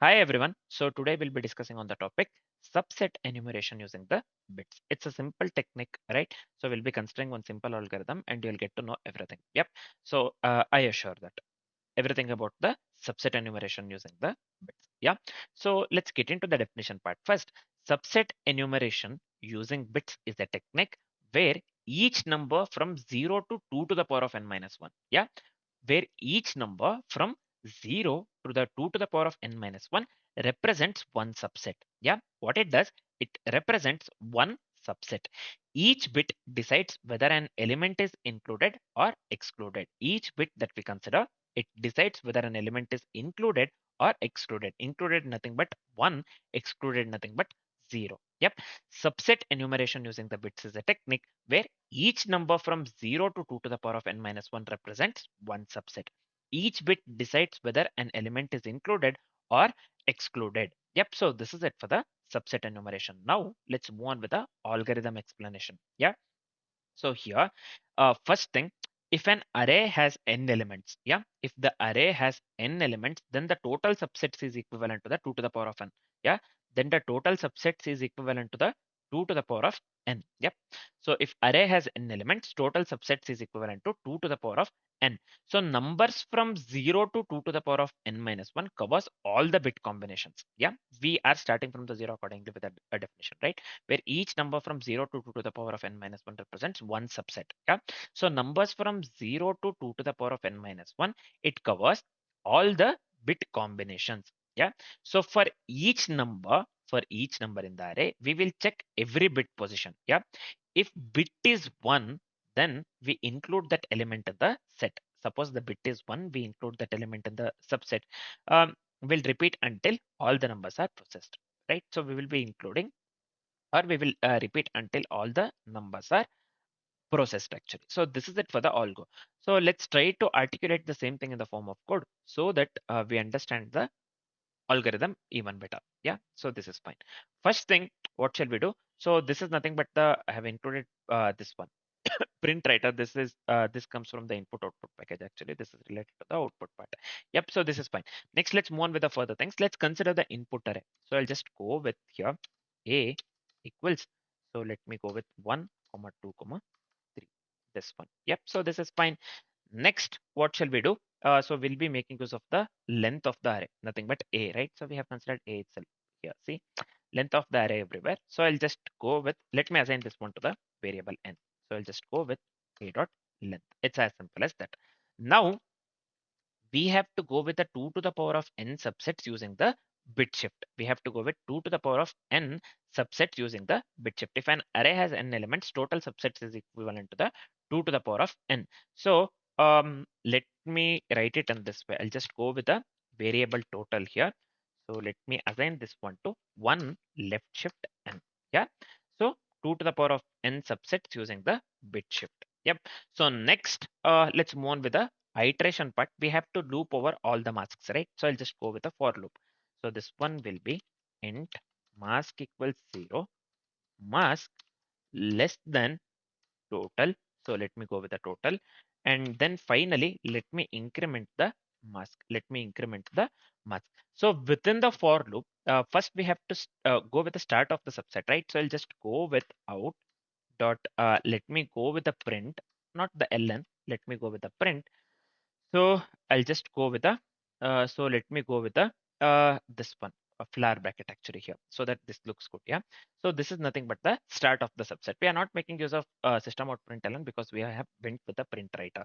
Hi everyone. So today we'll be discussing on the topic subset enumeration using the bits. It's a simple technique, right? So we'll be considering one simple algorithm and you'll get to know everything. Yep. So I assure that everything about the subset enumeration using the bits. Yeah. So let's get into the definition part first. Subset enumeration using bits is a technique where each number from 0 to 2 to the power of n minus 1. Yeah, where each number from 0 to the 2 to the power of n minus 1 represents one subset. Yeah, what it does, it represents one subset. Each bit decides whether an element is included or excluded. Each bit that we consider, it decides whether an element is included or excluded. Included nothing but 1, excluded nothing but 0. Yep. Subset enumeration using the bits is a technique where each number from 0 to 2 to the power of n minus 1 represents one subset. Each bit decides whether an element is included or excluded. Yep, so this is it for the subset enumeration. Now let's move on with the algorithm explanation. Yeah, so here, first thing, if an array has n elements, yeah, if the array has n elements, then the total subsets is equivalent to the 2 to the power of n. Yeah, then the total subsets is equivalent to the 2 to the power of n. Yep. So if array has n elements, total subsets is equivalent to 2 to the power of n. So numbers from 0 to 2 to the power of n minus 1 covers all the bit combinations. Yeah, we are starting from the 0 accordingly with a definition, right? Where each number from 0 to 2 to the power of n minus 1 represents one subset. Yeah. So numbers from 0 to 2 to the power of n minus 1, it covers all the bit combinations. Yeah. So for each number in the array, we will check every bit position. Yeah. If bit is 1, then we include that element in the set. Suppose the bit is 1, we include that element in the subset. We'll repeat until all the numbers are processed, right? So we will be including, or we will repeat until all the numbers are processed actually. So this is it for the algo. So let's try to articulate the same thing in the form of code so that we understand the algorithm even better. Yeah, so this is fine. First thing, what shall we do? So this is nothing but I have included this one print writer. This comes from the input output package. Actually, this is related to the output part. Yep, so this is fine. Next, let's move on with the further things. Let's consider the input array. So I'll just go with here a equals, so let me go with 1 comma 2 comma 3, this one. Yep, so this is fine. Next, what shall we do? So we'll be making use of the length of the array, nothing but a, right? So we have considered a itself here. See, length of the array everywhere. So I'll just go with, let me assign this one to the variable n. So I'll just go with a dot length. It's as simple as that. Now we have to go with the 2 to the power of n subsets using the bit shift. We have to go with 2 to the power of n subsets using the bit shift. If an array has n elements, total subsets is equivalent to the 2 to the power of n. So let me write it in this way. I'll just go with the variable total here. So let me assign this one to 1 left shift n. Yeah. So 2 to the power of n subsets using the bit shift. Yep. So next, let's move on with the iteration part. We have to loop over all the masks, right? So I'll just go with a for loop. So this one will be int mask equals 0, mask less than total. So let me go with the total. And then finally, let me increment the mask. Let me increment the mask. So within the for loop, first we have to go with the start of the subset, right? So I'll just go with out dot, let me go with the print, not the ln. Let me go with the print. So I'll just go with the, so let me go with the, this one, a flower bracket actually here, so that this looks good. Yeah. So this is nothing but the start of the subset. We are not making use of system out println because we have went with the print writer.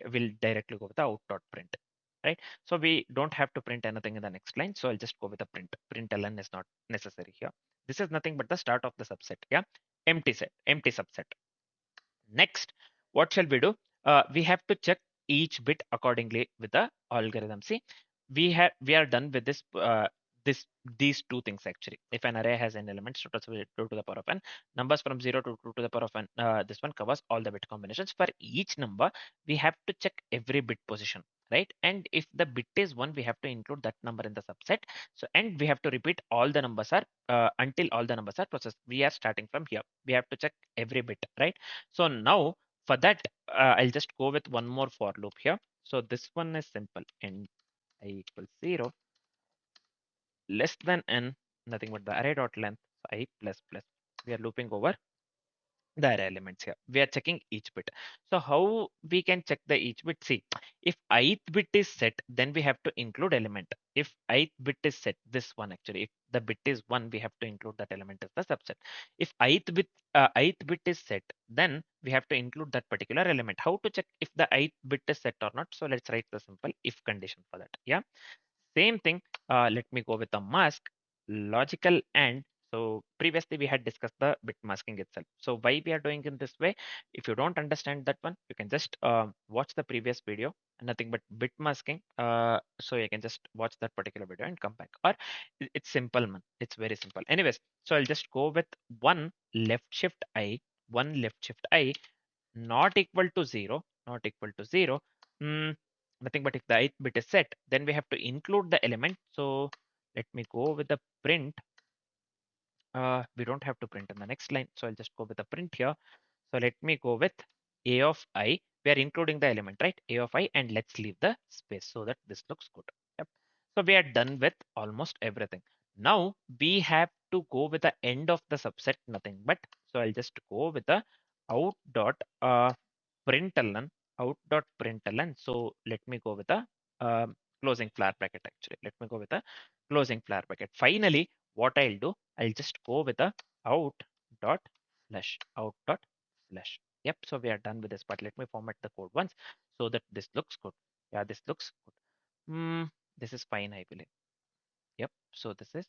We'll directly go with the out dot print, right? So we don't have to print anything in the next line. So I'll just go with the print. Println is not necessary here. This is nothing but the start of the subset. Yeah. Empty set, empty subset. Next, what shall we do? We have to check each bit accordingly with the algorithm. See, we are done with these two things actually. If an array has n elements, total subset 2 to the power of n, numbers from 0 to 2 to the power of n, this one covers all the bit combinations. For each number, we have to check every bit position, right? And if the bit is 1, we have to include that number in the subset. So, and we have to repeat all the numbers are until all the numbers are processed. We are starting from here. We have to check every bit, right? So now for that, I'll just go with one more for loop here. So this one is simple. Int I equals 0, less than n, nothing but the array dot length I plus plus. We are looping over the array elements here. We are checking each bit. So how we can check the each bit? See, if ith bit is set, then we have to include element. If ith bit is set, this one actually, if the bit is one, we have to include that element as the subset. If ith bit is set, then we have to include that particular element. How to check if the ith bit is set or not? So let's write the simple if condition for that. Yeah. Same thing. Let me go with the mask, logical and. So previously we had discussed the bit masking itself. So why we are doing in this way? If you don't understand that one, you can just watch the previous video. Nothing but bit masking. So you can just watch that particular video and come back. Or it's simple, man. It's very simple. Anyways, so I'll just go with one left shift I, not equal to zero, not equal to zero. Mm, Nothing but if the ith bit is set, then we have to include the element. So let me go with the print. We don't have to print in the next line. So I'll just go with the print here. So let me go with a of I. We are including the element, right? A of I, and let's leave the space so that this looks good. Yep. So we are done with almost everything. Now we have to go with the end of the subset, nothing but. So I'll just go with the out dot println, out dot println. So let me go with the closing flare bracket actually. Let me go with the closing flare bracket. Finally, what I'll do, I'll just go with the out dot slash, out dot slash. Yep, so we are done with this part. Let me format the code once so that this looks good. Yeah, this looks good. This is fine, I believe. Yep, so this is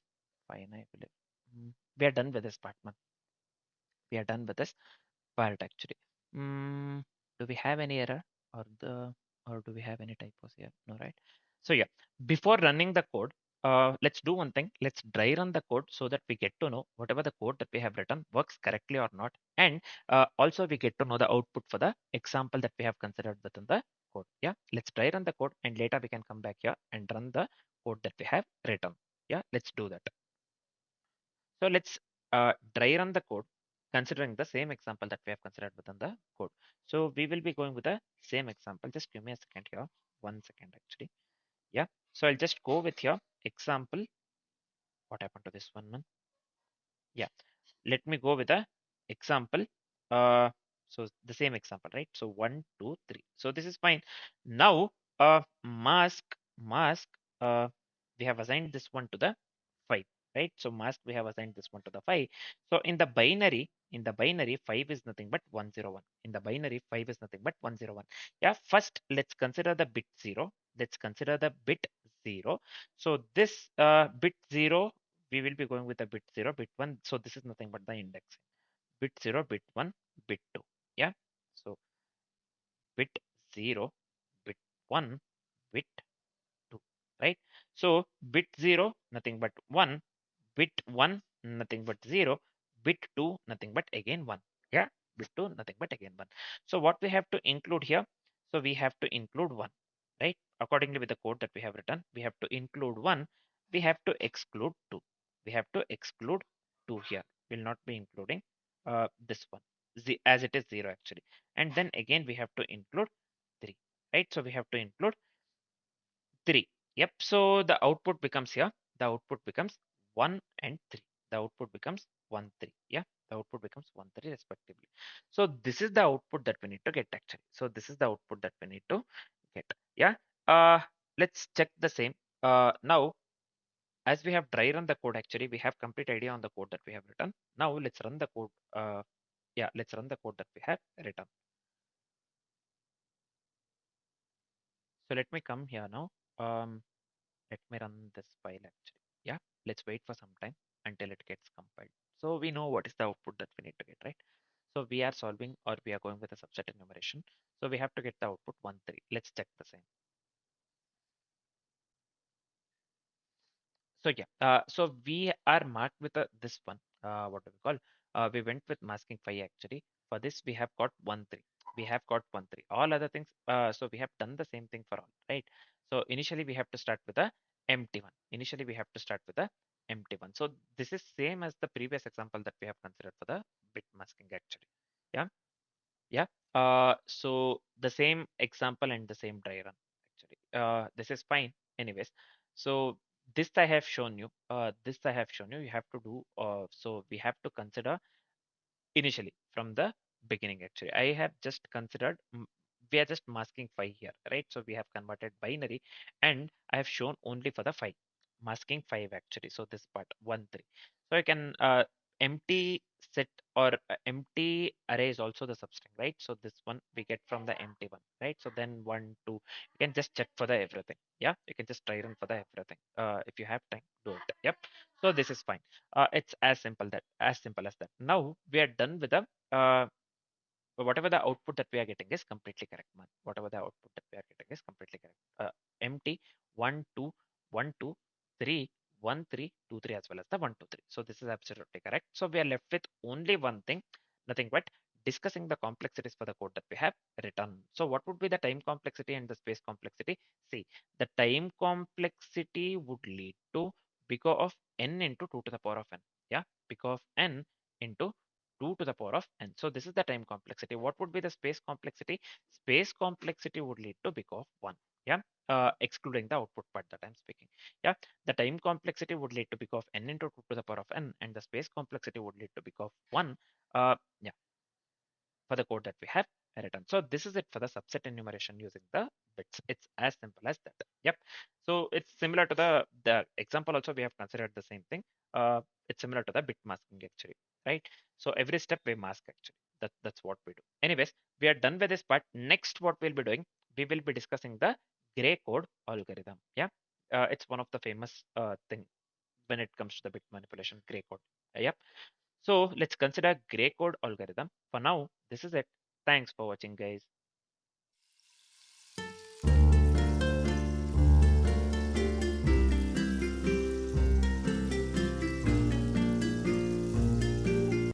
fine, I believe. We are done with this part, man. We are done with this part actually. Do we have any error or do we have any typos here? No, right? So yeah, before running the code, let's do one thing. Let's dry run the code so that we get to know whatever the code that we have written works correctly or not. And also we get to know the output for the example that we have considered within the code. Yeah, let's dry run the code and later we can come back here and run the code that we have written. Yeah, let's do that. So let's dry run the code considering the same example that we have considered within the code. So we will be going with the same example. Just give me a second here. 1 second actually. Yeah. So I'll just go with your example. What happened to this one, man? Yeah. Let me go with the example. Uh, so the same example, right? So 1, 2, 3. So this is fine. Now, mask, uh, we have assigned this one to the 5, right? So mask, we have assigned this one to the 5. So in the binary, 5 is nothing but 101. In the binary, 5 is nothing but 101. Yeah, first let's consider the bit 0. Let's consider the bit 0. So this bit 0, we will be going with the bit 0, bit 1. So this is nothing but the index. Bit 0, bit 1, bit 2. Yeah. So bit 0, bit 1, bit 2, right? So bit 0, nothing but 1, bit 1, nothing but 0, bit 2, nothing but again 1. Yeah, bit 2, nothing but again 1. So what we have to include here? So we have to include 1, right? Accordingly with the code that we have written, we have to include 1, we have to exclude 2. We have to exclude 2 here. We'll not be including this one as it is 0 actually. And then again we have to include 3, right? So we have to include 3. Yep. So the output becomes here. The output becomes 1 and 3. The output becomes 1, 3. Yeah. The output becomes 1, 3 respectively. So this is the output that we need to get actually. So this is the output that we need to get. Yeah. Uh, let's check the same. Now, as we have dry run the code, actually, we have complete idea on the code that we have written. Now let's run the code. Yeah, let's run the code that we have written. So let me come here now. Let me run this file actually. Yeah, let's wait for some time until it gets compiled. So we know what is the output that we need to get, right? So we are solving or we are going with a subset enumeration. So we have to get the output 1, 3. Let's check the same. So yeah, so we are marked with this one. What do we call? We went with masking 5 actually. For this, we have got 1, 3. We have got 1, 3. All other things. So we have done the same thing for all, right? So initially we have to start with a empty one. Initially we have to start with a empty one. So this is same as the previous example that we have considered for the bit masking actually. Yeah, yeah. So the same example and the same dry run actually. This is fine. Anyways, so this I have shown you. This I have shown you. You have to do. So we have to consider initially from the beginning. Actually, I have just considered. We are just masking 5 here, right? So we have converted binary, and I have shown only for the 5, masking 5 actually. So this part 1 3. So I can empty set or empty array is also the substring, right? So this one we get from the empty one, right? So then 1 2, you can just check for the everything. Yeah, you can just try run for the everything. If you have time, do it. Yep. So this is fine. It's as simple as that. Now we are done with the whatever the output that we are getting is completely correct, man. Whatever the output that we are getting is completely correct. Empty 1 2 1 2 3 1 3 2 3 as well as the 1 2 3. So this is absolutely correct. So we are left with only one thing, nothing but discussing the complexities for the code that we have written. So what would be the time complexity and the space complexity? See, the time complexity would lead to big O of n into 2 to the power of n. Yeah, big O of n into 2 to the power of n. So this is the time complexity. What would be the space complexity? Space complexity would lead to big O of 1. Yeah, excluding the output part that I'm speaking. Yeah, the time complexity would lead to big O of n into 2 to the power of n, and the space complexity would lead to big O of 1. Yeah, for the code that we have written. So this is it for the subset enumeration using the bits. It's as simple as that. Yep. So it's similar to the example also we have considered the same thing. It's similar to the bit masking actually, right? So every step we mask actually. That's what we do. Anyways, we are done with this part. Next, what we'll be doing, we will be discussing the gray code algorithm. Yeah. It's one of the famous thing when it comes to the bit manipulation, gray code. Yep. So let's consider gray code algorithm. For now, this is it. Thanks for watching, guys.